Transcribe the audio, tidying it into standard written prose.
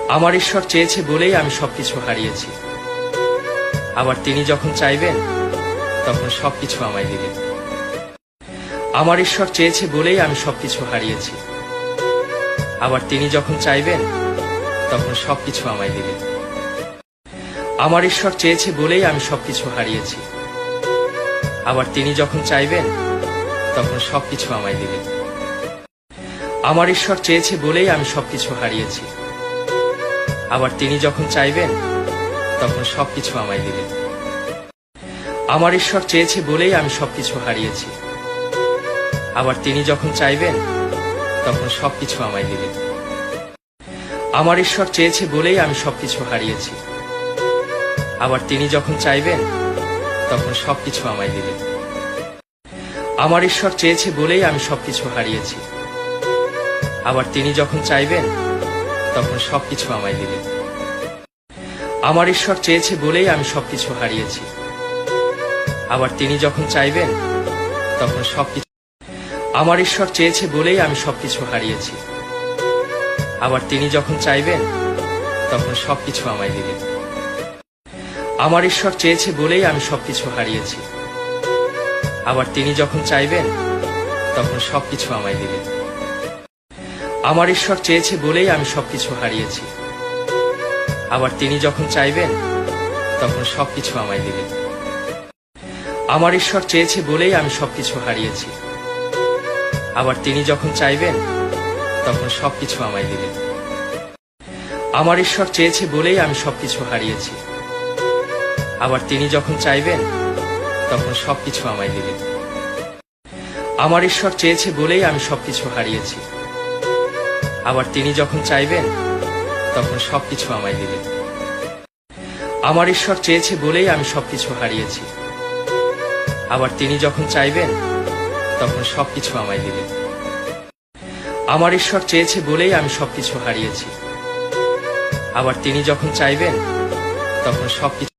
আমার ঈশ্বর চেয়েছে বলেই আমি সবকিছু হারিয়েছি। আবার তিনি যখন চাইবেন তখন সবকিছু আমায় দিবেন। আমার ঈশ্বর চেয়েছে বলেই আমি সবকিছু হারিয়েছি। আবার তিনি যখন চাইবেন তখন সবকিছু আমায় দিবেন। আমার ঈশ্বর চেয়েছে বলেই আমি সবকিছু হারিয়েছি। আবার তিনি যখন চাইবেন তখন সবকিছু আমায় দিবেন। আমার ঈশ্বর চেয়েছে বলেই আমি সবকিছু হারিয়েছি। আবার তিনি যখন চাইবেন তখন সবকিছু আমায় দিবেন। আমার ঈশ্বর চেয়েছে বলেই আমি সবকিছু হারিয়েছি। আবার তিনি যখন চাইবেন তখন সবকিছু আমায় দিবেন। আমার ঈশ্বর চেয়েছে বলেই আমি সবকিছু হারিয়েছি। আবার তিনি যখন চাইবেন তখন সবকিছু আমায় দিবেন। আমার ঈশ্বর চেয়েছে বলেই আমি সবকিছু হারিয়েছি। আবার তিনি যখন চাইবেন তখন সবকিছু আমায় দিবেন। আমার ঈশ্বর চেয়েছে বলেই আমি সবকিছু হারিয়েছি। আবার তিনি যখন চাইবেন তখন সবকিছু। আমার ঈশ্বর চেয়েছে বলেই আমি সবকিছু হারিয়েছি। আবার তিনি যখন চাইবেন তখন সবকিছু আমায় দিবেন। আমার ঈশ্বর চেয়েছে বলেই আমি সবকিছু হারিয়েছি। আবার তিনি যখন চাইবেন তখন সবকিছু আমায় দিবেন। আমার ঈশ্বর চেয়েছে বলেই আমি সবকিছু হারিয়েছি। আবার তিনি যখন চাইবেন তখন সবকিছু আমায় দিবেন। আমার ঈশ্বর চেয়েছে বলেই আমি সবকিছু হারিয়েছি। আবার তিনি যখন চাইবেন তখন সবকিছু আমায় দিবেন। আমার ঈশ্বর চেয়েছে বলেই আমি সবকিছু হারিয়েছি। আবার তিনি যখন চাইবেন তখন সবকিছু আমায় দিবেন। আমার ঈশ্বর চেয়েছে বলেই আমি সবকিছু হারিয়েছি। আবার তিনি যখন চাইবেন তখন সবকিছু আমায় দিবেন। আমার ঈশ্বর চেয়েছে বলেই আমি সবকিছু হারিয়েছি। আবার তিনি যখন চাইবেন তখন সবকিছু আমায় দিবেন। আমার ঈশ্বর চেয়েছে বলেই আমি সবকিছু হারিয়েছি। আবার তিনি যখন চাইবেন তখন সবকিছু।